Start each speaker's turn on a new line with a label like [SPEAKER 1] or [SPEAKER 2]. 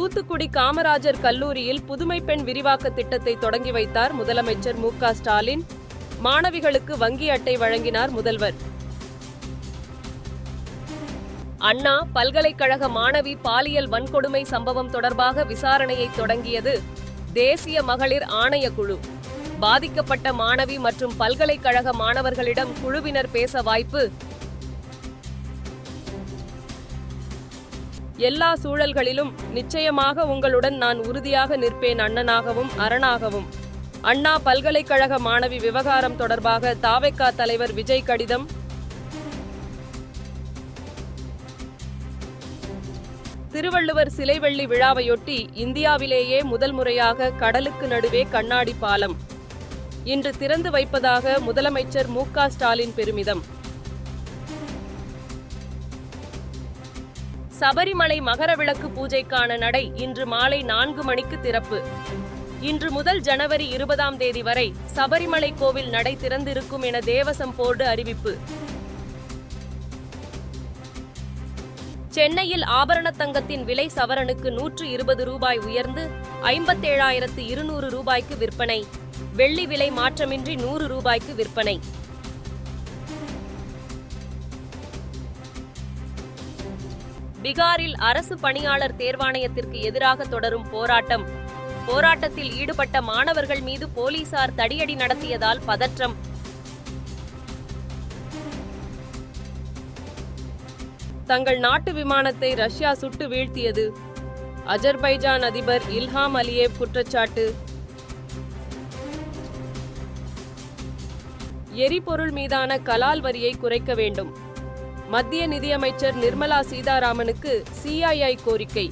[SPEAKER 1] தூத்துக்குடி காமராஜர் கல்லூரியில் புதுமை பெண் விரிவாக்க திட்டத்தை தொடங்கி வைத்தார் முதலமைச்சர் மு.க. ஸ்டாலின். மாணவிகளுக்கு வங்கி அட்டை வழங்கினார் முதல்வர். அண்ணா பல்கலைக்கழக மாணவி பாலியல் வன்கொடுமை சம்பவம் தொடர்பாக விசாரணையை தொடங்கியது தேசிய மகளிர் ஆணையக்குழு. பாதிக்கப்பட்ட மாணவி மற்றும் பல்கலைக்கழக மாணவர்களிடம் குழுவினர் பேச வாய்ப்பு. எல்லா சூழல்களிலும் நிச்சயமாக உங்களுடன் நான் உறுதியாக நிற்பேன், அண்ணனாகவும் அரணாகவும். அண்ணா பல்கலைக்கழக மாணவி விவகாரம் தொடர்பாக தாவேகா தலைவர் விஜய் கடிதம். திருவள்ளுவர் சிலை வெள்ளி விழாவையொட்டி இந்தியாவிலேயே முதல் முறையாக கடலுக்கு நடுவே கண்ணாடி பாலம் இன்று திறந்து வைப்பதாக முதலமைச்சர் மு.க. ஸ்டாலின் பெருமிதம். சபரிமலை மகரவிளக்கு பூஜைக்கான நடை இன்று மாலை 4 மணிக்கு திறப்பு. இன்று முதல் ஜனவரி 20ஆம் தேதி வரை சபரிமலை கோவில் நடை திறந்திருக்கும் என தேவசம் போர்டு அறிவிப்பு. சென்னையில் ஆபரண தங்கத்தின் விலை சவரனுக்கு 120 ரூபாய் உயர்ந்து 57,200 ரூபாய்க்கு விற்பனை. வெள்ளி விலை மாற்றமின்றி 100 ரூபாய்க்கு விற்பனை. பீகாரில் அரசு பணியாளர் தேர்வாணையத்திற்கு எதிராக தொடரும் போராட்டம். போராட்டத்தில் ஈடுபட்ட மாணவர்கள் மீது போலீசார் தடியடி நடத்தியதால் பதற்றம். தங்கள் நாட்டு விமானத்தை ரஷ்யா சுட்டு வீழ்த்தியது. அஜர்பைஜான் அதிபர் இல்ஹாம் அலியேவ் குற்றச்சாட்டு. எரிபொருள் மீதான கலால் வரியை குறைக்க வேண்டும். மத்திய நிதியமைச்சர் நிர்மலா சீதாராமனுக்கு சிஐஐ கோரிக்கை.